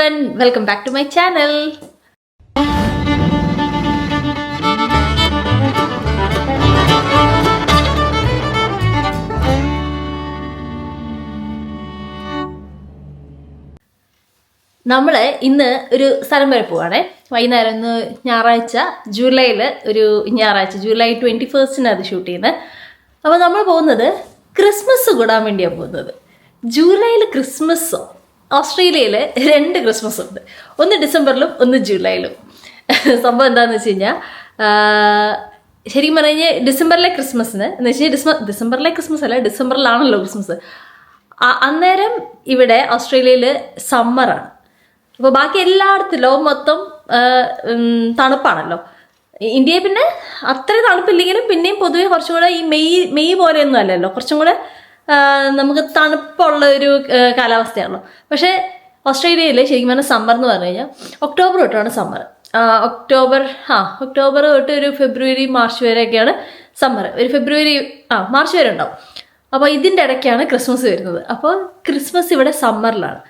everyone, welcome back to my channel. നമ്മൾ ഇന്ന് ഒരു സ്ഥലം വരെ പോവാണേ. വൈകുന്നേരം ഇന്ന് ഞായറാഴ്ച ജൂലൈയിൽ ഒരു ഞായറാഴ്ച ജൂലൈ 21 അത് ഷൂട്ട് ചെയ്യുന്നത്. അപ്പോൾ നമ്മൾ പോകുന്നത് ക്രിസ്മസ് കൂടാൻ വേണ്ടിയാണ് പോകുന്നത്. ജൂലൈയിൽ ക്രിസ്മസോ? ഓസ്ട്രേലിയയിൽ 2 ക്രിസ്മസ് ഉണ്ട്, ഒന്ന് ഡിസംബറിലും ഒന്ന് ജൂലൈയിലും. സംഭവം എന്താണെന്ന് വെച്ച് കഴിഞ്ഞാൽ, ശരിക്കും പറഞ്ഞു കഴിഞ്ഞാൽ ഡിസംബറിലെ ക്രിസ്മസിന് എന്ന് വെച്ച് കഴിഞ്ഞാൽ ഡിസംബറിലെ ക്രിസ്മസ് അല്ല, ഡിസംബറിലാണല്ലോ ക്രിസ്മസ്. അന്നേരം ഇവിടെ ഓസ്ട്രേലിയയിൽ സമ്മറാണ്. അപ്പോൾ ബാക്കി എല്ലായിടത്തും ലോകം മൊത്തം തണുപ്പാണല്ലോ. ഇന്ത്യയിൽ പിന്നെ അത്ര തണുപ്പില്ലെങ്കിലും പിന്നെയും പൊതുവെ കുറച്ചും കൂടെ ഈ മെയ് പോലെയൊന്നും അല്ലല്ലോ, കുറച്ചും കൂടെ നമുക്ക് തണുപ്പുള്ള ഒരു കാലാവസ്ഥയാണല്ലോ. പക്ഷേ ഓസ്ട്രേലിയയിൽ ശരിക്കും പറഞ്ഞാൽ സമ്മർ എന്ന് പറഞ്ഞു കഴിഞ്ഞാൽ ഒക്ടോബർ തൊട്ടാണ് സമ്മർ. ഒക്ടോബർ തൊട്ട് ഒരു ഫെബ്രുവരി മാർച്ച് വരെയൊക്കെയാണ് സമ്മർ. ഒരു മാർച്ച് വരെ ഉണ്ടാവും. അപ്പോൾ ഇതിൻ്റെ ഇടയ്ക്കാണ് ക്രിസ്മസ് വരുന്നത്. അപ്പോൾ ക്രിസ്മസ് ഇവിടെ സമ്മറിലാണ്.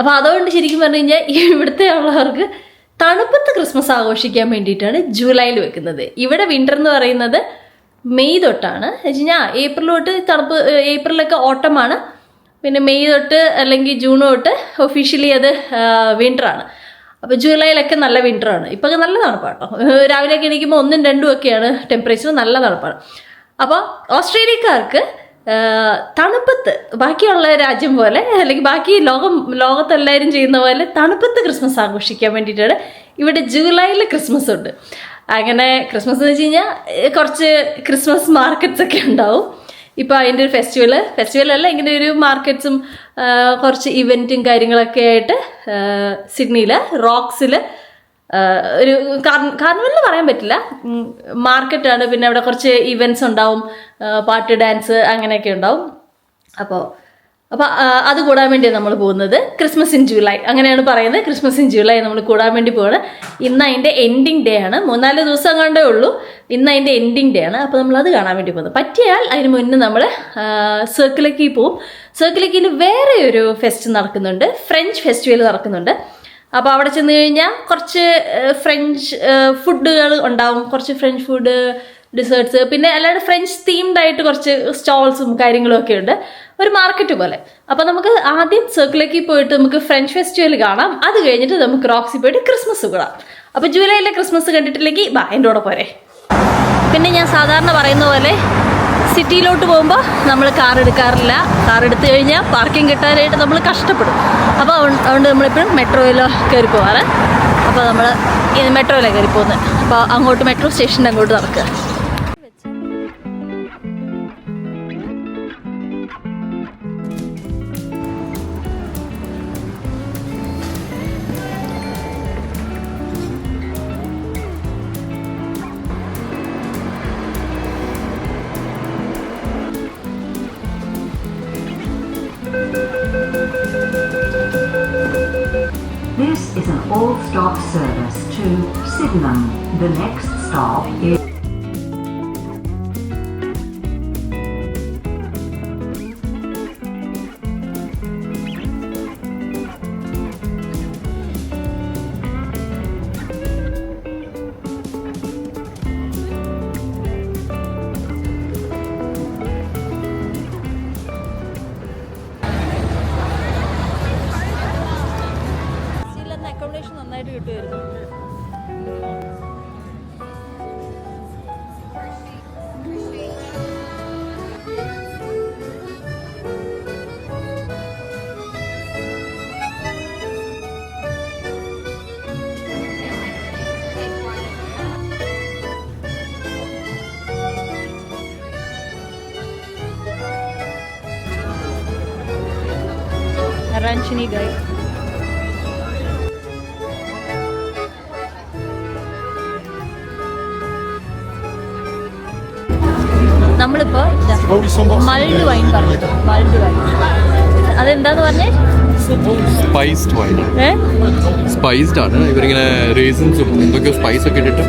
അപ്പോൾ അതുകൊണ്ട് ശരിക്കും പറഞ്ഞു കഴിഞ്ഞാൽ ഇവിടുത്തെ ഉള്ളവർക്ക് തണുപ്പത്ത് ക്രിസ്മസ് ആഘോഷിക്കാൻ വേണ്ടിയിട്ടാണ് ജൂലൈയിൽ വെക്കുന്നത്. ഇവിടെ വിൻ്റർ എന്ന് പറയുന്നത് മെയ് തൊട്ടാണ്. വെച്ച് കഴിഞ്ഞാൽ ഏപ്രിൽ തൊട്ട് തണുപ്പ്, ഏപ്രിലൊക്കെ ഓട്ടമാണ്, പിന്നെ മെയ് തൊട്ട് അല്ലെങ്കിൽ ജൂൺ തൊട്ട് ഒഫീഷ്യലി അത് വിൻ്ററാണ്. അപ്പോൾ ജൂലൈയിലൊക്കെ നല്ല വിൻ്ററാണ്. ഇപ്പൊക്കെ നല്ല തണുപ്പാണ് കേട്ടോ. രാവിലെയൊക്കെ എണീക്കുമ്പോൾ 1ഉം 2ഉം ഒക്കെയാണ് ടെമ്പറേച്ചർ, നല്ല തണുപ്പാണ്. അപ്പോൾ ഓസ്ട്രേലിയക്കാർക്ക് തണുപ്പത്ത് ബാക്കിയുള്ള രാജ്യം പോലെ അല്ലെങ്കിൽ ബാക്കി ലോകത്തെല്ലാവരും ചെയ്യുന്ന പോലെ തണുപ്പത്ത് ക്രിസ്മസ് ആഘോഷിക്കാൻ വേണ്ടിയിട്ടാണ് ഇവിടെ ജൂലൈയിൽ ക്രിസ്മസ് ഉണ്ട്. അങ്ങനെ ക്രിസ്മസ് എന്ന് വെച്ച് കഴിഞ്ഞാൽ കുറച്ച് ക്രിസ്മസ് മാർക്കറ്റ്സ് ഒക്കെ ഉണ്ടാവും. ഇപ്പോൾ അതിൻ്റെ ഒരു ഫെസ്റ്റിവലല്ല, ഇങ്ങനെ ഒരു മാർക്കറ്റ്സും കുറച്ച് ഇവൻറ്റും കാര്യങ്ങളൊക്കെ ആയിട്ട് സിഡ്നിയിൽ റോക്സിൽ ഒരു കാർണിവലിന് പറയാൻ പറ്റില്ല, മാർക്കറ്റാണ്. പിന്നെ അവിടെ കുറച്ച് ഇവൻറ്റ്സ് ഉണ്ടാവും, പാട്ട്, ഡാൻസ് അങ്ങനെയൊക്കെ ഉണ്ടാവും. അപ്പോൾ അത് കൂടാൻ വേണ്ടിയാണ് നമ്മൾ പോകുന്നത്. ക്രിസ്മസ് ഇൻ ജൂലൈ അങ്ങനെയാണ് പറയുന്നത്. ക്രിസ്മസ് ഇൻ ജൂലൈ നമ്മൾ കൂടാൻ വേണ്ടി പോകുന്നത്. ഇന്ന് അതിൻ്റെ എൻഡിങ് ഡേ ആണ്. 3-4 ദിവസം കണ്ടേ ഉള്ളൂ. ഇന്ന് അതിൻ്റെ എൻഡിങ് ഡേ ആണ്. അപ്പോൾ നമ്മളത് കാണാൻ വേണ്ടി പോകുന്നത്. പറ്റിയാൽ അതിന് മുന്നേ നമ്മൾ സർക്കിളേക്ക് പോവും. സർക്കിളേക്കിൽ വേറെ ഒരു ഫെസ്റ്റ് നടക്കുന്നുണ്ട്, ഫ്രഞ്ച് ഫെസ്റ്റിവൽ നടക്കുന്നുണ്ട്. അപ്പോൾ അവിടെ ചെന്ന് കഴിഞ്ഞാൽ കുറച്ച് ഫ്രഞ്ച് ഫുഡുകൾ ഉണ്ടാവും, കുറച്ച് ഫ്രഞ്ച് ഫുഡ്, ഡിസേർട്ട്സ്, പിന്നെ അല്ലാണ്ട് ഫ്രഞ്ച് തീംഡ് ആയിട്ട് കുറച്ച് സ്റ്റോൾസും കാര്യങ്ങളും ഒക്കെ ഉണ്ട്, ഒരു മാർക്കറ്റ് പോലെ. അപ്പോൾ നമുക്ക് ആദ്യം സർക്കിളിലേക്ക് പോയിട്ട് നമുക്ക് ഫ്രഞ്ച് ഫെസ്റ്റിവൽ കാണാം. അത് കഴിഞ്ഞിട്ട് നമുക്ക് റോക്സിൽ പോയിട്ട് ക്രിസ്മസ് കാണാം. അപ്പോൾ ജൂലൈയിലെ ക്രിസ്മസ് കണ്ടിട്ടില്ലെങ്കിൽ എൻ്റെ കൂടെ പോരെ. പിന്നെ ഞാൻ സാധാരണ പറയുന്ന പോലെ സിറ്റിയിലോട്ട് പോകുമ്പോൾ നമ്മൾ കാർ എടുക്കാറില്ല. കാർ എടുത്തു കഴിഞ്ഞാൽ പാർക്കിംഗ് കിട്ടാനായിട്ട് നമ്മൾ കഷ്ടപ്പെടും. അപ്പോൾ അതുകൊണ്ട് നമ്മളെപ്പോഴും മെട്രോയിലോ കയറി പോകാറ്. അപ്പോൾ നമ്മൾ മെട്രോയിലാണ് കയറി പോകുന്നത്. അപ്പോൾ അങ്ങോട്ട് മെട്രോ സ്റ്റേഷൻ്റെ അങ്ങോട്ട് നടക്കുക. This is an all-stop service to Sydenham. The next stop is നന്നായിട്ട് കിട്ടുമായിരുന്നു. Ranchini guy. നമ്മളിപ്പോൾ മൾഡ് വൈൻ പറഞ്ഞു. മൾഡ് വൈൻ അതെന്താന്ന് പറഞ്ഞേ? Spiced wine. സ്പൈസ്ഡ് ആണ്. ഇവരിങ്ങനെ റേസിൻസും എന്തൊക്കെയോ സ്പൈസ് ഒക്കെ ഇട്ടിട്ട്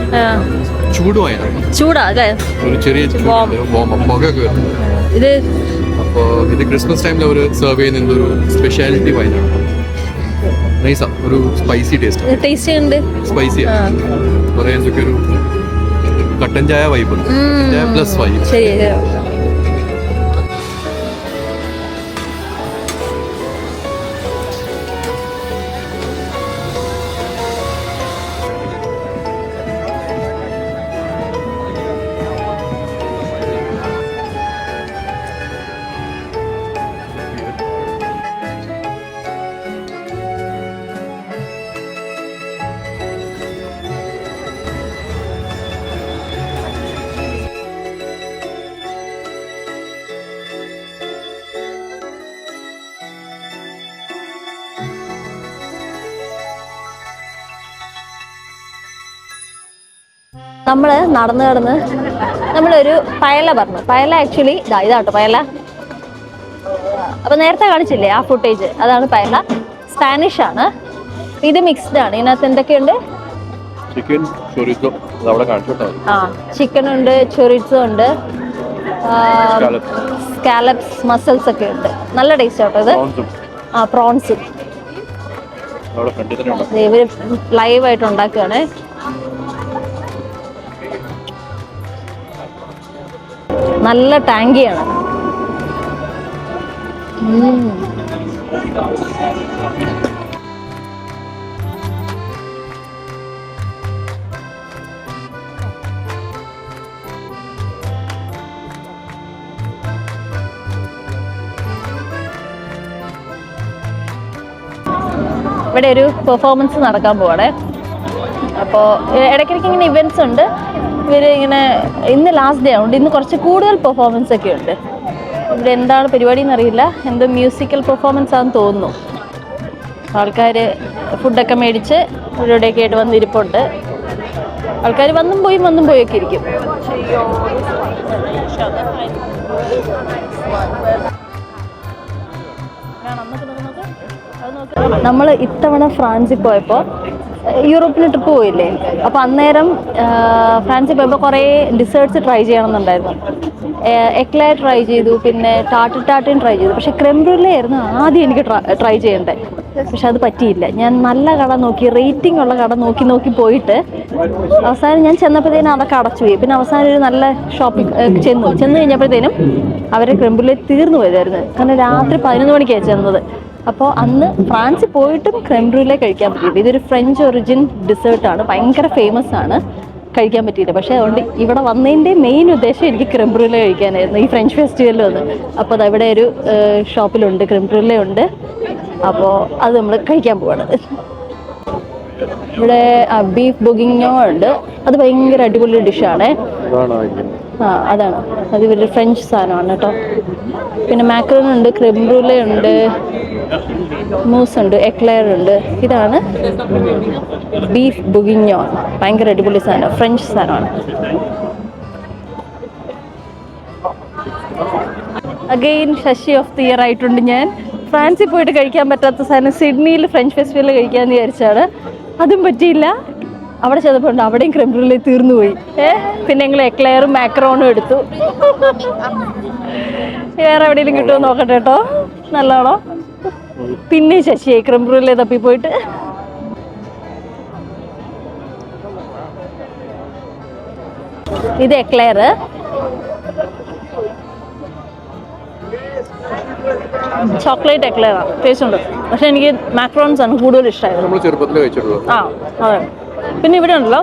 ചൂട് വൈനാണ്. ചൂടാ അല്ലേ? ഒരു ചെറിയ പുകയൊക്കെ വരുന്നത് ഇത്. അപ്പോൾ ഇത് ക്രിസ്മസ് ടൈമിൽ അവർ സെർവ് ചെയ്യുന്ന എന്തൊരു സ്പെഷ്യാലിറ്റി വൈനാണ്. നൈസാ, ഒരു സ്പൈസി ടേസ്റ്റ്. ടേസ്റ്റ് ഉണ്ട്, സ്പൈസിയാ, കുറെ എന്തൊക്കെ ഒരു കട്ടൻ ചായ വൈബ്, ചായ പ്ലസ് വൈബ്. ശരി. നമ്മൾ നടന്ന് നമ്മളൊരു പയല പറഞ്ഞു. പയല ആക്ച്വലി ഇതാട്ടോ പയല. അപ്പൊ നേരത്തെ കാണിച്ചില്ലേ ആ ഫുട്ടേജ്, അതാണ് പയല. സ്പാനിഷ് ആണ്. ഇത് മിക്സ്ഡ് ആണ്. ഇതിനകത്ത് എന്തൊക്കെയുണ്ട്? ചിക്കൻ, ചൊറിസോ, ചിക്കൻ ഉണ്ട്, ചൊറിസോ ഉണ്ട്, സ്കാലപ്സ്, മസിൽസ് ഒക്കെ ഉണ്ട്. നല്ല ടേസ്റ്റ് ആട്ടോ ഇത്. പ്രോൺസും ഇവര് ലൈവ് ആയിട്ട് ഉണ്ടാക്കുകയാണ്. നല്ല ടാങ്കിയാണ്. ഇവിടെ ഒരു പെർഫോമൻസ് നടക്കാൻ പോവാണേ. അപ്പോൾ ഇടയ്ക്കിടയ്ക്ക് ഇങ്ങനെ ഇവൻറ്റ്സ് ഉണ്ട്. ഇവർ ഇങ്ങനെ ഇന്ന് ലാസ്റ്റ് ഡേ ഉണ്ട്. ഇന്ന് കുറച്ച് കൂടുതൽ പെർഫോമൻസ് ഒക്കെ ഉണ്ട്. ഇവിടെ എന്താണ് പരിപാടി എന്നറിയില്ല. എന്തോ മ്യൂസിക്കൽ പെർഫോമൻസ് ആണെന്ന് തോന്നുന്നു. ആൾക്കാർ ഫുഡൊക്കെ മേടിച്ച് ഇവിടെയൊക്കെ ആയിട്ട് വന്നിരിപ്പുണ്ട്. ആൾക്കാർ വന്നും പോയി ഒക്കെ ഇരിക്കും. നമ്മൾ ഇത്തവണ ഫ്രാൻസിൽ പോയപ്പോൾ യൂറോപ്പിന് ട്രിപ്പ് പോയില്ലേ, അപ്പോൾ അന്നേരം ഫ്രാൻസിൽ പോയപ്പോൾ കുറേ ഡിസേർട്ട്സ് ട്രൈ ചെയ്യണമെന്നുണ്ടായിരുന്നു. എക്ലെയർ ട്രൈ ചെയ്തു, പിന്നെ ടാർട്ടിൻ ട്രൈ ചെയ്തു. പക്ഷേ ക്രെം ബ്രൂലെ ആയിരുന്നു ആദ്യം എനിക്ക് ട്രൈ ചെയ്യേണ്ടത്. പക്ഷെ അത് പറ്റിയില്ല. ഞാൻ നല്ല കട നോക്കി, റേറ്റിംഗ് ഉള്ള കട നോക്കി പോയിട്ട് അവസാനം ഞാൻ ചെന്നപ്പോഴത്തേനും അതൊക്കെ അടച്ചു പോയി. പിന്നെ അവസാനം ഒരു നല്ല ഷോപ്പിൽ ചെന്ന് കഴിഞ്ഞപ്പോഴത്തേനും അവരെ ക്രെം ബ്രൂലെ തീർന്നു പോയതായിരുന്നു. കാരണം രാത്രി 11 മണിക്കാണ് ചെന്നത്. അപ്പോൾ അന്ന് ഫ്രാൻസിൽ പോയിട്ടും ക്രെം ബ്രൂലെ കഴിക്കാൻ പറ്റിയില്ല. ഇതൊരു ഫ്രഞ്ച് ഒറിജിൻ ഡിസേർട്ടാണ്, ഭയങ്കര ഫേമസ് ആണ്. കഴിക്കാൻ പറ്റിയില്ല. പക്ഷേ അതുകൊണ്ട് ഇവിടെ വന്നതിൻ്റെ മെയിൻ ഉദ്ദേശം എനിക്ക് ക്രെം ബ്രൂലെ കഴിക്കാനായിരുന്നു, ഈ ഫ്രഞ്ച് ഫെസ്റ്റിവലിൽ വന്ന്. അപ്പോൾ അത് അവിടെ ഒരു ഷോപ്പിലുണ്ട്, ക്രെം ബ്രൂലെ ഉണ്ട്. അപ്പോൾ അത് നമ്മൾ കഴിക്കാൻ പോവാണ്. ഇവിടെ ബീഫ് ബുഗിഞ്ഞോ ഉണ്ട്. അത് ഭയങ്കര അടിപൊളി ഡിഷാണ്. അതാണ്, അത് ഇവരുടെ ഫ്രഞ്ച് സാധനമാണ് കേട്ടോ. പിന്നെ മാക്രോൺ ഉണ്ട്, ക്രെം ബ്രൂലെ ഉണ്ട്, മൂസ് ഉണ്ട്, എക്ലെയർ ഉണ്ട്. ഇതാണ് ബീഫ് ബുഗിഞ്ഞോ. ഭയങ്കര അടിപൊളി സാധനം, ഫ്രഞ്ച് സാധനമാണ്. Again Sasi of the year ആയിട്ടുണ്ട് ഞാൻ. ഫ്രാൻസിൽ പോയിട്ട് കഴിക്കാൻ പറ്റാത്ത സാധനം സിഡ്നിയിൽ ഫ്രഞ്ച് ഫെസ്റ്റിവലിൽ കഴിക്കാമെന്ന് വിചാരിച്ചാണ്. അതും പറ്റിയില്ല. അവിടെ ചെന്നപ്പോൾ ഉണ്ട്, അവിടെയും ക്രെം ബ്രൂലെ തീർന്നു പോയി. പിന്നെ ഞങ്ങൾ എക്ലെയറും മാക്രോണും എടുത്തു. വേറെ എവിടെയെങ്കിലും കിട്ടുമോ നോക്കട്ടെ കേട്ടോ, നല്ലതാണോ. പിന്നെ ശശിയായി ക്രെം ബ്രൂലെ തപ്പിപ്പോയിട്ട്. ഇത് എക്ലെയർ, ചോക്ലേറ്റ് എക്ലെയറാണ്, ടേസ്റ്റ് ഉണ്ട്. പക്ഷെ എനിക്ക് മാക്രോൺസ് ആണ് കൂടുതൽ ഇഷ്ടമായത്. ആ അതെ. പിന്നെ ഇവിടെ ഉണ്ടല്ലോ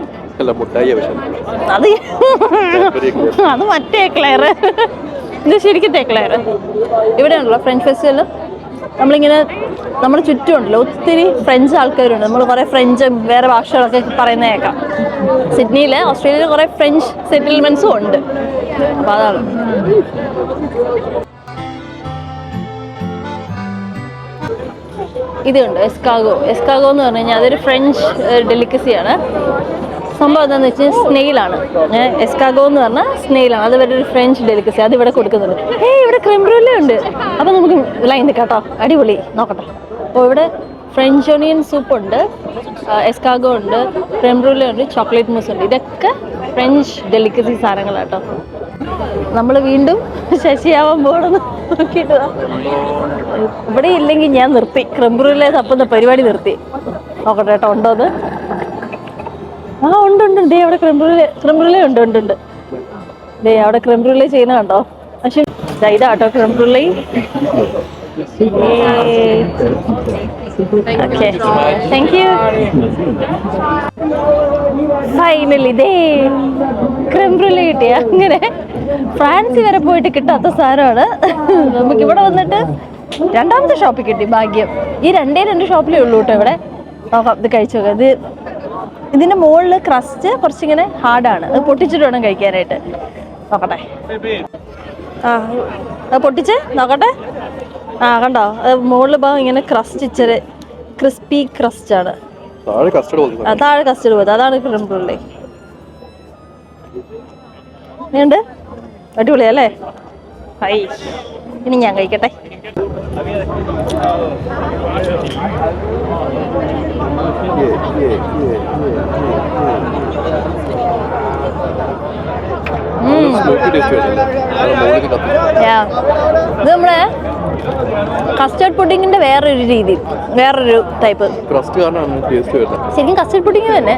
അത് മറ്റേ എക്ലെയർ, ഇത് ശരിക്കും എക്ലെയർ. ഇവിടെ ഉണ്ടല്ലോ ഫ്രഞ്ച് ഫെസ്റ്റിവലിൽ നമ്മളിങ്ങനെ നമ്മുടെ ചുറ്റുമുണ്ടല്ലോ ഒത്തിരി ഫ്രഞ്ച് ആൾക്കാരുണ്ട്. നമ്മൾ കുറേ ഫ്രഞ്ചും വേറെ ഭാഷകളൊക്കെ പറയുന്നത് കേൾക്കാം. സിഡ്നിയിൽ, ഓസ്ട്രേലിയയിൽ കുറേ ഫ്രഞ്ച് സെറ്റിൽമെൻറ്റ്സും ഉണ്ട്. അപ്പോൾ അതാണ്. ഇതുണ്ട് എസ്കാഗോ. എസ്കാഗോ എന്ന് പറഞ്ഞു കഴിഞ്ഞാൽ അതൊരു ഫ്രഞ്ച് ഡെലിക്കസിയാണ്. സംഭവം എന്താണെന്ന് വെച്ചാൽ സ്നെയിലാണ്. എസ്കാഗോ എന്ന് പറഞ്ഞാൽ സ്നെയിലാണ്. അത് ഒരു ഫ്രഞ്ച് ഡെലിക്കസി. അതിവിടെ കൊടുക്കുന്നുണ്ട്. ഇവിടെ ക്രെം ബ്രൂലെ ഉണ്ട്. അപ്പോൾ നമുക്ക് ലൈൻ നിൽക്കാട്ടോ, അടിപൊളി നോക്കട്ടെ. അപ്പോൾ ഇവിടെ ഫ്രഞ്ച് ഒണിയൻ സൂപ്പ് ഉണ്ട്, എസ്കാഗോ ഉണ്ട്, ക്രെം ബ്രൂലെ ഉണ്ട്, ചോക്ലേറ്റ് മൂസ് ഉണ്ട്. ഇതൊക്കെ ഫ്രഞ്ച് ഡെലിക്കസി സാധനങ്ങളാട്ടോ. നമ്മൾ വീണ്ടും ശശിയാവാൻ പോകണം. നോക്കിയിട്ട് ഇവിടെ ഇല്ലെങ്കിൽ ഞാൻ നിർത്തി. ക്രെംബ്രൂലെ തപ്പുന്ന പരിപാടി നിർത്തി. നോക്കട്ടെ കേട്ടോ, ഉണ്ടോ അത്? ആ ഉണ്ട്. ഡേ അവിടെ ക്രെംബ്രൂലെ ഉണ്ട്. ഡേ അവിടെ ക്രെംബ്രൂലെ ചെയ്യുന്ന കണ്ടോ? പക്ഷെ ഇതാട്ടോ creme brulee. Okay, thank you. Finally ഇതേ ക്രെംബ്രൂലെ കിട്ടിയ. അങ്ങനെ ഫ്രാൻസിൽ വരെ പോയിട്ട് കിട്ടാത്ത സാധനമാണ് നമുക്കിവിടെ വന്നിട്ട് രണ്ടാമത്തെ ഷോപ്പിൽ കിട്ടി. ഭാഗ്യം. ഈ രണ്ട് ഷോപ്പിലേ ഉള്ളൂ കേട്ടോ ഇവിടെ. നോക്കാം, ഇത് കഴിച്ചു നോക്കാം. ഇതിന്റെ മുകളിൽ ക്രസ്റ്റ് കുറച്ചിങ്ങനെ ഹാർഡാണ്. അത് പൊട്ടിച്ചിട്ട് വേണം കഴിക്കാനായിട്ട്. നോക്കട്ടെ. അത് പൊട്ടിച്ച് നോക്കട്ടെ. കണ്ടോ, മുകളിൽ ഭാഗം ഇങ്ങനെ ക്രസ്റ്റ് ഇച്ചിരി ക്രിസ്പി ക്രസ്റ്റ് ആണ്. താഴെ കസ്റ്റർഡ് പോയത്. അതാണ് ക്രെംബ്രൂലെ. ഉണ്ട്, അടിപൊളിയല്ലേ? ഹൈ, ഇനി ഞാൻ കഴിക്കട്ടെ. ഇത് നമ്മളെ കസ്റ്റർഡ് പുഡിങ്ങിന്റെ വേറൊരു രീതി, വേറൊരു ടൈപ്പ്. ശരിക്കും കസ്റ്റർഡ് പുഡിങ് തന്നെ.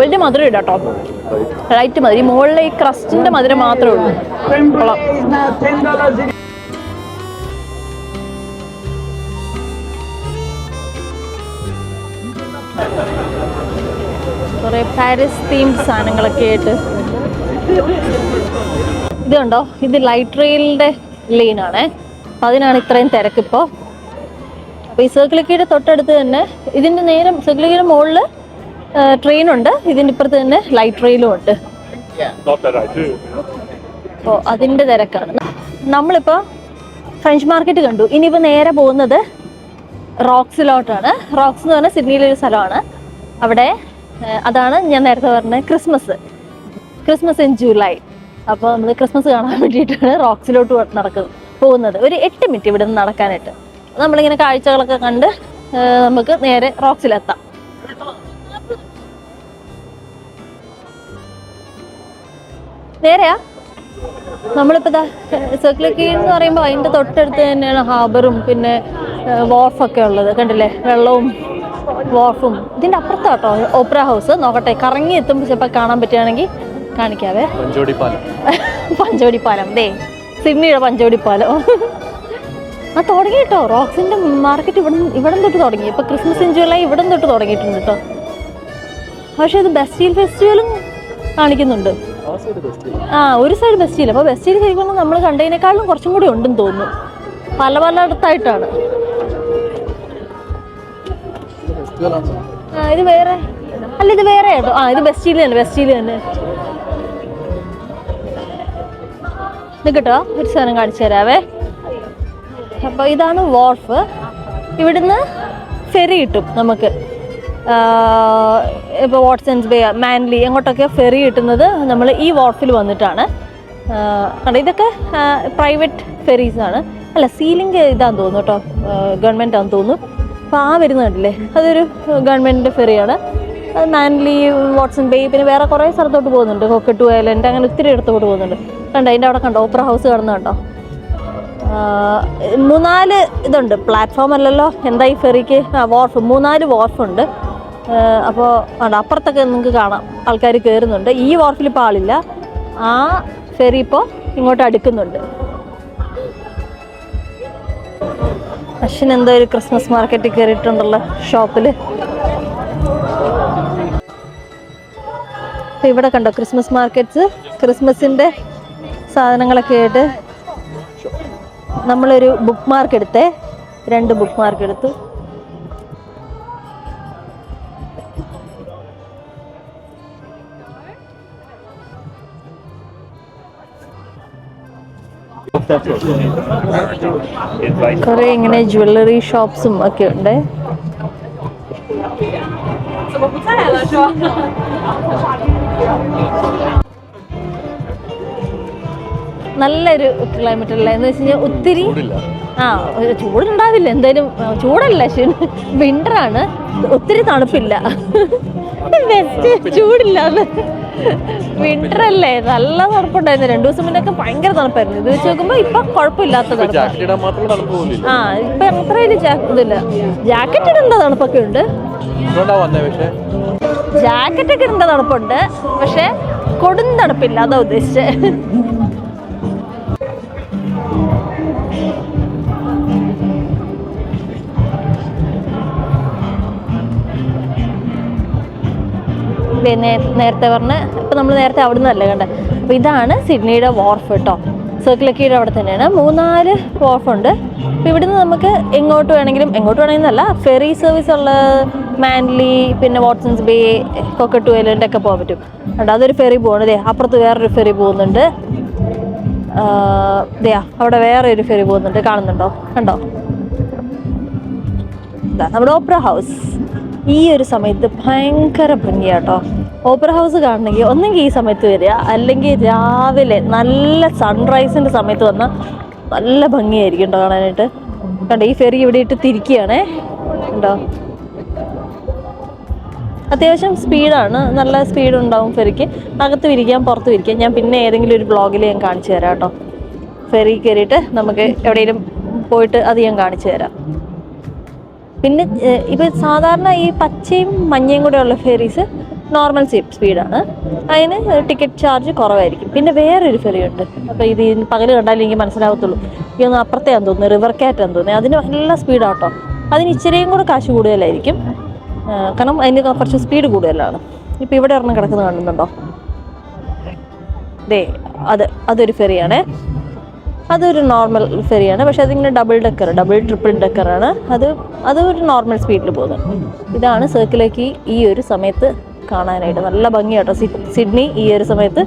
വലിയ മധുരം ഇല്ല കേട്ടോ, ലൈറ്റ് മധുരം. ഈ മുകളിലെ ഈ ക്രസ്റ്റിന്റെ മധുരം മാത്രമേ ഉള്ളൂ. കൊള്ളാം. കുറെ പാരീസ് തീംഡ് സാധനങ്ങളൊക്കെ ആയിട്ട്. ഇത് കണ്ടോ, ഇത് ലൈറ്റ് റെയിലിന്റെ ലൈനാണേ. അപ്പം അതിനാണ് ഇത്രയും തിരക്കിപ്പോൾ. അപ്പോൾ ഈ സർക്കിളിക്കയുടെ തൊട്ടടുത്ത് തന്നെ ഇതിൻ്റെ നേരെ സർക്കിളിക്കയുടെ മുകളിൽ ട്രെയിനുണ്ട്. ഇതിൻ്റെ ഇപ്പുറത്ത് തന്നെ ലൈറ്റ് റെയിലും ഉണ്ട്. അപ്പോൾ അതിൻ്റെ തിരക്കാണ്. നമ്മളിപ്പോൾ ഫ്രഞ്ച് മാർക്കറ്റ് കണ്ടു. ഇനിയിപ്പോൾ നേരെ പോകുന്നത് റോക്സിലോട്ടാണ്. റോക്സ് എന്ന് പറഞ്ഞാൽ സിഡ്നിയിലൊരു സ്ഥലമാണ്. അവിടെ അതാണ് ഞാൻ നേരത്തെ പറഞ്ഞ ക്രിസ്മസ് ഇൻ ജൂലൈ. അപ്പോൾ നമ്മൾ ക്രിസ്മസ് കാണാൻ വേണ്ടിയിട്ടാണ് റോക്സിലോട്ട് പോകുന്നത്. ഒരു 8 മിനിറ്റ് ഇവിടെ നിന്ന് നടക്കാനായിട്ട്. നമ്മളിങ്ങനെ കാഴ്ചകളൊക്കെ കണ്ട് നമുക്ക് നേരെ റോക്സിലെത്താം. നേരെയാ നമ്മളിപ്പോൾ സർക്കിളൊക്കെ എന്ന് പറയുമ്പോൾ അതിൻ്റെ തൊട്ടടുത്ത് തന്നെയാണ് ഹാർബറും പിന്നെ വോർഫൊക്കെ ഉള്ളത്. കണ്ടില്ലേ, വെള്ളവും വോർഫും. ഇതിൻ്റെ അപ്പുറത്താട്ടോ ഓപ്പറ ഹൗസ്. നോക്കട്ടെ, കറങ്ങി എത്തുമ്പോൾ ചിലപ്പോൾ കാണാൻ പറ്റുകയാണെങ്കിൽ കാണിക്കാവേ. പഞ്ചവടി പാലം. ദേ സിഡ്നിയുടെ പഞ്ചവടി പാലം. തുടങ്ങി കേട്ടോ. റോക്സിൻ്റെ മാർക്കറ്റ് ഇവിടെ തൊട്ട് തുടങ്ങി. ഇപ്പോൾ ക്രിസ്മസ് ഇൻ ജൂലൈ ഇവിടെ തൊട്ട് തുടങ്ങിയിട്ടുണ്ട് കേട്ടോ. പക്ഷേ ഇത് ബസ്റ്റീൽ ഫെസ്റ്റിവലും കാണിക്കുന്നുണ്ട്. ഒരു സൈഡ് ബസ്റ്റീൽ. അപ്പോൾ ബസ്റ്റീൽ കഴിക്കുമ്പോൾ നമ്മൾ കണ്ടതിനേക്കാളും കുറച്ചും കൂടി ഉണ്ടെന്ന് തോന്നുന്നു. പലയിടത്തായിട്ടാണ്. ഇത് വേറെ അല്ല, ഇത് വേറെ കേട്ടോ. ഇത് ബസ്റ്റീൽ തന്നെ. ഇത് കേട്ടോ, ഒരു സാധനം കാണിച്ചു തരാവേ. അപ്പോൾ ഇതാണ് വോർഫ്. ഇവിടുന്ന് ഫെറി കിട്ടും നമുക്ക്. ഇപ്പോൾ വാട്സൺസ് ബേ, മാൻലി അങ്ങോട്ടൊക്കെ ഫെറി കിട്ടുന്നത് നമ്മൾ ഈ വോർഫിൽ വന്നിട്ടാണ്. കണ്ടോ, ഇതൊക്കെ പ്രൈവറ്റ് ഫെറീസാണ്. അല്ല, സീലിംഗ് ഇതാന്ന് തോന്നുന്നു കേട്ടോ, ഗവൺമെൻറ് ആണെന്ന് തോന്നുന്നു. അപ്പോൾ വരുന്നത് കണ്ടില്ലേ, അതൊരു ഗവൺമെൻറ്റിൻ്റെ ഫെറിയാണ്. അത് മാൻലി, വാട്സൺ ബേ, പിന്നെ വേറെ കുറേ സ്ഥലത്തോട്ട് പോകുന്നുണ്ട്. കൊക്കട്ടു ഐലൻഡ്, അങ്ങനെ ഒത്തിരി ഇടത്തോട്ട് പോകുന്നുണ്ട്. കണ്ടോ, അതിൻ്റെ അവിടെ കണ്ടോ ഓപ്പറ ഹൗസ് കാണുന്ന കണ്ടോ. 3-4 ഇതുണ്ട്. പ്ലാറ്റ്ഫോം അല്ലല്ലോ, എന്താ ഈ ഫെറിക്ക് വോർഫ്, 3-4 വോർഫുണ്ട്. അപ്പോൾ അപ്പുറത്തൊക്കെ നിങ്ങൾക്ക് കാണാം ആൾക്കാർ കയറുന്നുണ്ട്. ഈ വോർഫിൽ ഇപ്പോൾ ആളില്ല. ആ ഫെറി ഇപ്പോൾ ഇങ്ങോട്ട് അടുക്കുന്നുണ്ട്. അശ്വിൻ എന്തോ ഒരു ക്രിസ്മസ് മാർക്കറ്റിൽ കയറിയിട്ടുണ്ടല്ലോ ഷോപ്പിൽ. അപ്പോൾ ഇവിടെ കണ്ടോ ക്രിസ്മസ് മാർക്കറ്റ്സ്, ക്രിസ്മസിൻ്റെ സാധനങ്ങളൊക്കെ ആയിട്ട്. നമ്മളൊരു ബുക്ക് മാർക്ക് എടുത്തേ, 2 ബുക്ക് മാർക്ക് എടുത്തു. കുറെ ഇങ്ങനെ ജ്വല്ലറി ഷോപ്സും ഒക്കെ ഉണ്ട്. നല്ലൊരു ക്ലൈമറ്റ് അല്ലേ എന്ന് വെച്ച് കഴിഞ്ഞാൽ ഒത്തിരി ചൂടുണ്ടാവില്ല എന്തായാലും ചൂടല്ല വിന്ററാണ് ഒത്തിരി തണുപ്പില്ല ബെസ്റ്റ് ചൂടില്ലാന്ന് വിന്റർ അല്ലേ നല്ല തണുപ്പുണ്ടായിരുന്നു 2 ദിവസം മുന്നൊക്കെ ഭയങ്കര തണുപ്പായിരുന്നു ഇത് വെച്ച് നോക്കുമ്പോ ഇപ്പൊ കുഴപ്പമില്ലാത്ത തണുപ്പ് ഇപ്പൊ അത്ര വലിയ ഇതില്ല ജാക്കറ്റ് ഇടേണ്ട തണുപ്പൊക്കെ ഉണ്ട് ജാക്കറ്റ് ഒക്കെ ഇടേണ്ട തണുപ്പുണ്ട് പക്ഷെ കൊടും തണുപ്പില്ല അതാ ഉദ്ദേശിച്ചേ നേരത്തെ പറഞ്ഞ ഇപ്പം നമ്മൾ നേരത്തെ അവിടെ നിന്നല്ലേ കണ്ടത് അപ്പോൾ ഇതാണ് സിഡ്നിയുടെ വാർഫ് കേട്ടോ സർക്കിളക്കിയുടെ അവിടെ തന്നെയാണ് 3-4 വാർഫുണ്ട് അപ്പോൾ ഇവിടുന്ന് നമുക്ക് എങ്ങോട്ട് വേണമെങ്കിലല്ല ഫെറി സർവീസ് ഉള്ള മാൻലി പിന്നെ വാട്സൺസ് ബേ കൊക്കട്ടു ഐലൻഡ് ഒക്കെ പോകാൻ പറ്റും കേട്ടോ അതൊരു ഫെറി പോകുന്നത് അപ്പുറത്ത് വേറൊരു ഫെറി പോകുന്നുണ്ട് അവിടെ വേറെ ഒരു ഫെറി പോകുന്നുണ്ട് കാണുന്നുണ്ടോ കണ്ടോ നമ്മുടെ ഓപ്പറ ഹൗസ് ഈ ഒരു സമയത്ത് ഭയങ്കര ഭംഗിയാട്ടോ ഓപ്പറ ഹൗസ് കാണണമെങ്കിൽ ഒന്നെങ്കിൽ ഈ സമയത്ത് വരിക അല്ലെങ്കിൽ രാവിലെ നല്ല സൺറൈസിൻ്റെ സമയത്ത് വന്നാൽ നല്ല ഭംഗിയായിരിക്കും കേട്ടോ കാണാനായിട്ട് കണ്ടോ ഈ ഫെറി ഇവിടെ ഇട്ട് തിരിക്കുകയാണേ കണ്ടോ അത്യാവശ്യം സ്പീഡാണ് നല്ല സ്പീഡുണ്ടാവും ഫെറിക്ക് അകത്ത് വിരിക്കാം പുറത്ത് വിരിക്കാം ഞാൻ പിന്നെ ഏതെങ്കിലും ഒരു വ്ളോഗിൽ ഞാൻ കാണിച്ചു തരാം കേട്ടോ ഫെറി കയറിയിട്ട് നമുക്ക് എവിടെയെങ്കിലും പോയിട്ട് അത് ഞാൻ കാണിച്ചു തരാം പിന്നെ ഇപ്പം സാധാരണ ഈ പച്ചയും മഞ്ഞയും കൂടെ ഉള്ള ഫെറീസ് നോർമൽ സ്പീഡാണ് അതിന് ടിക്കറ്റ് ചാർജ് കുറവായിരിക്കും പിന്നെ വേറൊരു ഫെറി ഉണ്ട് അപ്പോൾ ഇത് പകൽ കണ്ടാലും എനിക്ക് മനസ്സിലാവത്തുള്ളൂ ഇതൊന്ന് അപ്പുറത്തെയാന്ന് തോന്നുന്നു റിവർ കാറ്റാന്ന് തോന്നുന്നത് അതിന് നല്ല സ്പീഡാട്ടോ അതിന് ഇച്ചിരിയും കൂടെ കാശ് കൂടുതലായിരിക്കും കാരണം അതിന് കുറച്ച് സ്പീഡ് കൂടുതലാണ് ഇപ്പോൾ ഇവിടെ ഒരെണ്ണം കിടക്കുന്നത് കാണുന്നുണ്ടോ അതൊരു ഫെറിയാണേ അതൊരു നോർമൽ ഫെറിയാണ് പക്ഷെ അതിങ്ങനെ ഡബിൾ ട്രിപ്പിൾ ഡെക്കറാണ് അതൊരു നോർമൽ സ്പീഡിൽ പോകുന്നത് ഇതാണ് സർക്കിളേക്ക് ഈ ഒരു സമയത്ത് കാണാനായിട്ട് നല്ല ഭംഗിയാട്ടോ സിഡ്നി ഈ ഒരു സമയത്ത്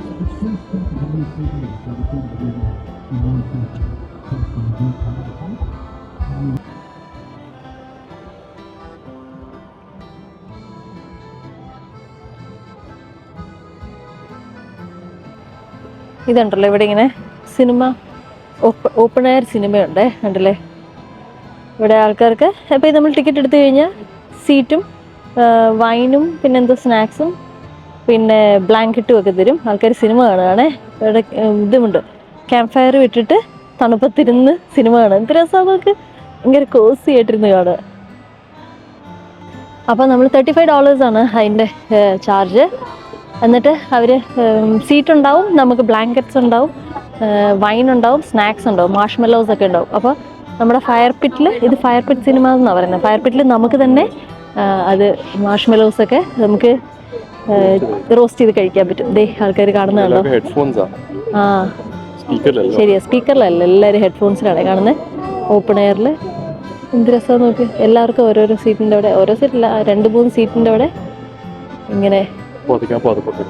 ഇതുണ്ടല്ലോ ഇവിടെ ഇങ്ങനെ സിനിമ ഓപ്പൺ എയർ സിനിമയുണ്ട് കണ്ടല്ലേ ഇവിടെ ആൾക്കാർക്ക് അപ്പോൾ നമ്മൾ ടിക്കറ്റ് എടുത്തു കഴിഞ്ഞാൽ സീറ്റും വൈനും പിന്നെ എന്തോ സ്നാക്സും പിന്നെ ബ്ലാങ്കറ്റും ഒക്കെ തരും ആൾക്കാർ സിനിമ കാണുകയാണേ ഇവിടെ ഇതുമുണ്ട് ക്യാമ്പ് ഫയർ വിട്ടിട്ട് തണുപ്പത്തിരുന്ന് സിനിമ കാണുക എന്ത് രസമാണ് നമുക്ക് ഭയങ്കര കോസി ആയിട്ടിരുന്ന് കാണുക അപ്പോൾ നമ്മൾ $35 ആണ് അതിൻ്റെ ചാർജ് എന്നിട്ട് അവർ സീറ്റ് ഉണ്ടാവും നമുക്ക് ബ്ലാങ്കറ്റ്സ് ഉണ്ടാവും വൈൻ ഉണ്ടാവും സ്നാക്സ് ഉണ്ടാവും മാഷ്മെല്ലോസ് ഒക്കെ ഉണ്ടാവും അപ്പോൾ നമ്മുടെ ഫയർ പിറ്റിൽ ഇത് ഫയർ പിറ്റ് സിനിമ എന്നാണ് പറയുന്നത് ഫയർ പിറ്റിൽ നമുക്ക് തന്നെ അത് മാഷ്മെല്ലോസ് ഒക്കെ നമുക്ക് റോസ്റ്റ് ചെയ്ത് കഴിക്കാൻ പറ്റും ആൾക്കാർ കാണുന്നുണ്ടോ ശരിയാ സ്പീക്കറിലല്ല എല്ലാവരും ഹെഡ്ഫോൺസിലാണ് കാണുന്നത് ഓപ്പൺ എയറിൽ എന്ത് രസമാണ് നോക്ക് എല്ലാവർക്കും ഓരോരോ സീറ്റിൻ്റെ അവിടെ ഓരോ സീറ്റില്ല 2-3 സീറ്റിൻ്റെ അവിടെ ഇങ്ങനെ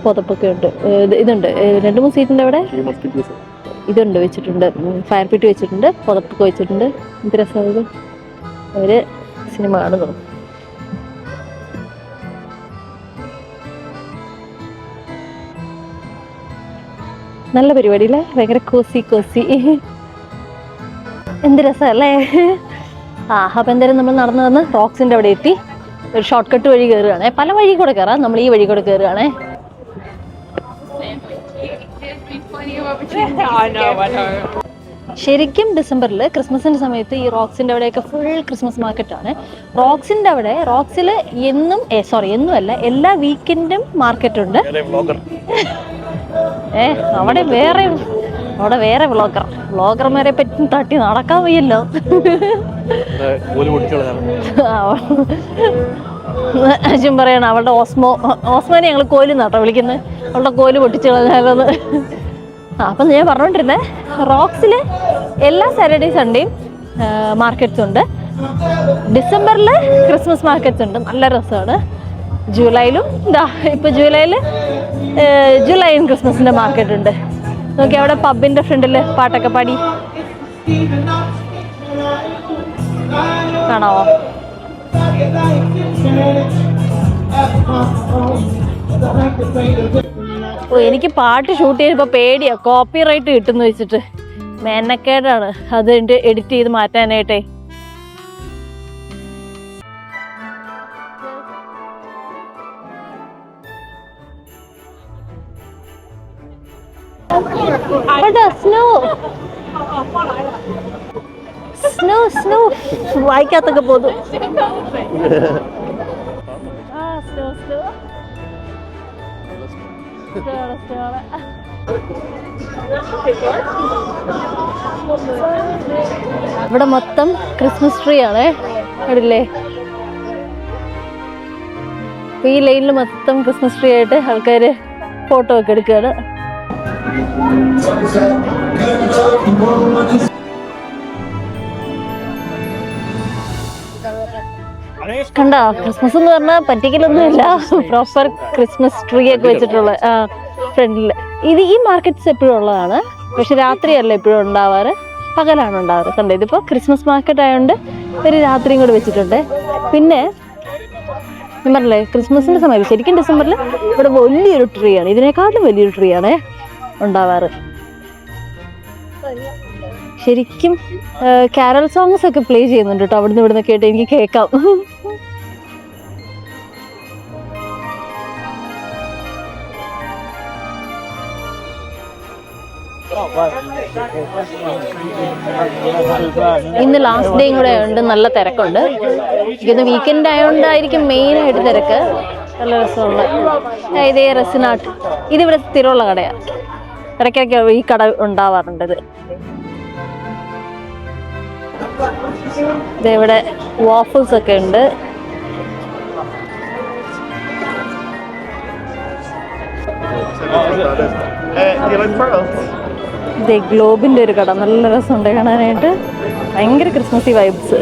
പുതപ്പൊക്കെ ഉണ്ട് ഇതുണ്ട് 2-3 സീറ്റിൻ്റെ അവിടെ ഇതുണ്ട് വെച്ചിട്ടുണ്ട് ഫയർ പിറ്റ് വെച്ചിട്ടുണ്ട് പുതപ്പൊക്കെ വെച്ചിട്ടുണ്ട് എന്ത് രസമാണ് അവർ സിനിമ കാണുന്നു നല്ല പരിപാടിയില്ലേ ഭയങ്കര കോസി എന്ത് രസമല്ലേ അപ്പം എന്തായാലും നമ്മൾ നടന്നു വന്ന് റോക്സിൻ്റെ അവിടെ എത്തി ഒരു ഷോർട്ട് കട്ട് വഴി കയറുകയാണേ പല വഴി കൂടെ കയറാം നമ്മൾ ഈ വഴി കൂടെ കയറുകയാണേ ശരിക്കും ഡിസംബറിൽ ക്രിസ്മസിൻ്റെ സമയത്ത് ഈ റോക്സിൻ്റെ അവിടെയൊക്കെ ഫുൾ ക്രിസ്മസ് മാർക്കറ്റാണ് റോക്സിൻ്റെ അവിടെ റോക്സിൽ എന്നുമല്ല എല്ലാ വീക്കെൻഡും മാർക്കറ്റുണ്ട് അവിടെ വേറെ വ്ളോഗർമാരെ പറ്റി തട്ടി നടക്കാൻ വയ്യല്ലോ അച്ഛൻ പറയണം അവളുടെ ഓസ്മോനെ ഞങ്ങൾ കോല് നട്ടോ വിളിക്കുന്നത് അവളുടെ കോല് പൊട്ടിച്ച് കളഞ്ഞാലോന്ന് അപ്പം ഞാൻ പറഞ്ഞുകൊണ്ടിരുന്നേ റോക്സിൽ എല്ലാ സാറ്റർഡേ സൺഡേയും മാർക്കറ്റ്സ് ഉണ്ട് ഡിസംബറിൽ ക്രിസ്മസ് മാർക്കറ്റ്സ് ഉണ്ട് നല്ല രസമാണ് ജൂലൈയിലും ഇപ്പോൾ ജൂലൈയും ക്രിസ്മസിൻ്റെ മാർക്കറ്റ് ഉണ്ട് നോക്കി അവിടെ പബ്ബിൻ്റെ ഫ്രണ്ടിൽ പാട്ടൊക്കെ പാടി കാണാവോ ഓ എനിക്ക് പാട്ട് ഷൂട്ട് ചെയ്യുമ്പോൾ പേടിയാ, കോപ്പി റൈറ്റ് കിട്ടുന്നു വെച്ചിട്ട്. മെനക്കേടാണ് അത് എഡിറ്റ് ചെയ്ത് മാറ്റാനായിട്ടേ. സ്നോ വായിക്കാത്തൊക്കെ പോന്നു. ഇവിടെ മൊത്തം ക്രിസ്മസ് ട്രീ ആണേ, കണ്ടില്ലേ? ഈ ലൈനിൽ മൊത്തം ക്രിസ്മസ് ട്രീ ആയിട്ട് ആൾക്കാര് ഫോട്ടോ ഒക്കെ എടുക്കുകയാണ്. കണ്ടോ, ക്രിസ്മസ് എന്ന് പറഞ്ഞാൽ പറ്റിക്കലൊന്നും ഇല്ല. പ്രോപ്പർ ക്രിസ്മസ് ട്രീ ഒക്കെ വെച്ചിട്ടുള്ള ഫ്രണ്ടില്. ഈ മാർക്കറ്റ്സ് എപ്പോഴും ഉള്ളതാണ്, പക്ഷെ രാത്രിയല്ല എപ്പോഴും ഉണ്ടാവാറ്, പകലാണ് ഉണ്ടാവാറ്. കണ്ടോ, ഇതിപ്പോ ക്രിസ്മസ് മാർക്കറ്റ് ആയതുകൊണ്ട് ഒരു രാത്രിയും കൂടെ വെച്ചിട്ടുണ്ട്. പിന്നെ ഞാൻ പറഞ്ഞില്ലേ ക്രിസ്മസിന്റെ സമയത്ത് ശരിക്കും ഡിസംബറിൽ ഇവിടെ വലിയൊരു ട്രീ ആണ്, ഇതിനേക്കാളും വലിയൊരു ട്രീ ആണ് ഉണ്ടാവാറ്. ശരിക്കും കാരൽ സോങ്സ് ഒക്കെ പ്ലേ ചെയ്യുന്നുണ്ട് കേട്ടോ, അവിടുന്ന് ഇവിടുന്ന് കേട്ട് എനിക്ക് കേൾക്കാം. ഇന്ന് ലാസ്റ്റ് ഡേയും കൂടെ ആയതുകൊണ്ട് നല്ല തിരക്കുണ്ട്. എനിക്കൊന്ന് വീക്കെൻഡ് ആയതുകൊണ്ടായിരിക്കും മെയിൻ ആയിട്ട് തിരക്ക്. നല്ല രസമുള്ള ഇതേ റെസിനാട്ട്, ഇതിവിടെ സ്ഥിരമുള്ള കടയാണ്, ഇടയ്ക്കിടയ്ക്ക് ഈ കട ഉണ്ടാവാറുണ്ട്. ഇവിടെ വാഫിൾസ് ഒക്കെ ഉണ്ട്. ഗ്ലോബിന്റെ ഒരു കട, നല്ല രസമുണ്ട് കാണാനായിട്ട്, ഭയങ്കര ക്രിസ്മസി വൈബ്സ്.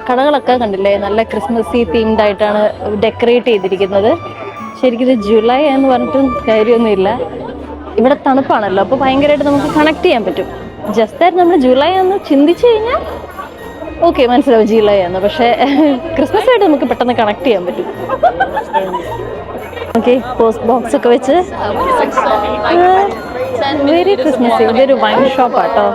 കടകളൊക്കെ കണ്ടില്ലേ, നല്ല ക്രിസ്മസി തീംഡ് ആയിട്ടാണ് ഡെക്കറേറ്റ് ചെയ്തിരിക്കുന്നത്. ശരിക്കും ഇത് ജൂലൈ എന്ന് പറഞ്ഞിട്ടും കാര്യമൊന്നുമില്ല, ഇവിടെ തണുപ്പാണല്ലോ, അപ്പോൾ ഭയങ്കരമായിട്ട് നമുക്ക് കണക്ട് ചെയ്യാൻ പറ്റും. ജസ്റ്റ് ആയിട്ട് നമ്മൾ ജൂലൈ എന്ന് ചിന്തിച്ചു കഴിഞ്ഞാൽ ഓക്കെ മനസ്സിലാവും ജൂലൈ എന്ന്, പക്ഷേ ക്രിസ്മസ് ആയിട്ട് നമുക്ക് പെട്ടെന്ന് കണക്ട് ചെയ്യാൻ പറ്റും. ഓക്കെ, പോസ്റ്റ് ബോക്സ് ഒക്കെ വെച്ച് വെരി ക്രിസ്മസ്. ഇതൊരു വൈൻ ഷോപ്പാട്ടോ.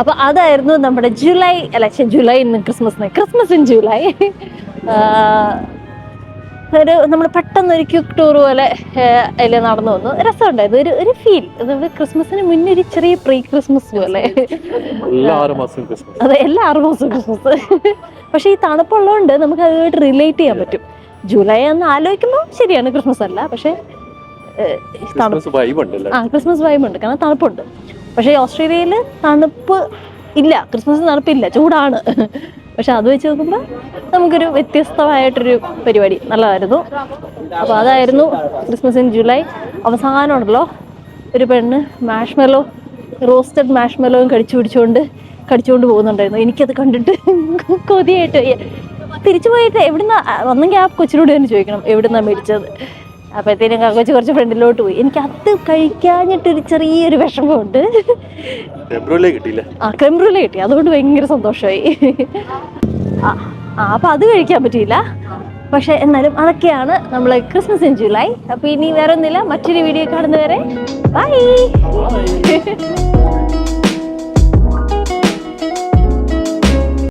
അപ്പൊ അതായിരുന്നു നമ്മുടെ ജൂലൈ ജൂലൈ ഇന്ന് ക്രിസ്മസ് ഇൻ ജൂലൈ. ഒരു നമ്മൾ പെട്ടെന്ന് ഒരു ക്യൂക്ക് ടൂർ പോലെ അതിൽ നടന്നു വന്നു. രസമുണ്ടായത്, ഒരു ഫീൽ. നമ്മുടെ ക്രിസ്മസിന് മുന്നേ ഒരു ചെറിയ പ്രീ ക്രിസ്മസ് പോലെ. അതെ, എല്ലാ 6 മാസവും ക്രിസ്മസ്. പക്ഷെ ഈ തണുപ്പുള്ളതുകൊണ്ട് നമുക്ക് അതുമായിട്ട് റിലേറ്റ് ചെയ്യാൻ പറ്റും. ജൂലൈ എന്ന് ആലോചിക്കുമ്പോൾ ശരിയാണ് ക്രിസ്മസ് അല്ല, പക്ഷെ ക്രിസ്മസ് വൈബ് ഉണ്ട്, കാരണം തണുപ്പുണ്ട്. പക്ഷേ ഓസ്ട്രേലിയയിൽ തണുപ്പ് ഇല്ല, ക്രിസ്മസ് തണുപ്പില്ല, ചൂടാണ്. പക്ഷെ അത് വെച്ച് നോക്കുമ്പോൾ നമുക്കൊരു വ്യത്യസ്തമായിട്ടൊരു പരിപാടി, നല്ലതായിരുന്നു. അപ്പോൾ അതായിരുന്നു ക്രിസ്മസ് ഇൻ ജൂലൈ. അവസാനമുണ്ടല്ലോ ഒരു പെണ്ണ് റോസ്റ്റഡ് മാഷ്മെലോയും കടിച്ചുകൊണ്ട് പോകുന്നുണ്ടായിരുന്നു. എനിക്കത് കണ്ടിട്ട് കൊതിയായിട്ട് തിരിച്ചു പോയിട്ട് എവിടുന്ന ഒന്നെങ്കിൽ ആ കൊച്ചിനോട് തന്നെ ചോദിക്കണം എവിടുന്നാ മേടിച്ചത്. അപ്പോഴത്തേനും കൊച്ചു കുറച്ച് ഫ്രണ്ടിലോട്ട് പോയി. എനിക്ക് അത് കഴിക്കാഞ്ഞിട്ടൊരു ചെറിയൊരു വിഷമമുണ്ട്. ക്രെംബ്രൂലെ കിട്ടി, അതുകൊണ്ട് ഭയങ്കര സന്തോഷമായി. അപ്പം അത് കഴിക്കാൻ പറ്റിയില്ല. പക്ഷെ എന്നാലും അതൊക്കെയാണ് നമ്മൾ ക്രിസ്മസ് ഇൻ ജൂലൈ. അപ്പോൾ ഇനി വേറെ ഒന്നുമില്ല, മറ്റൊരു വീഡിയോ കാണുന്നവരെ ബൈ.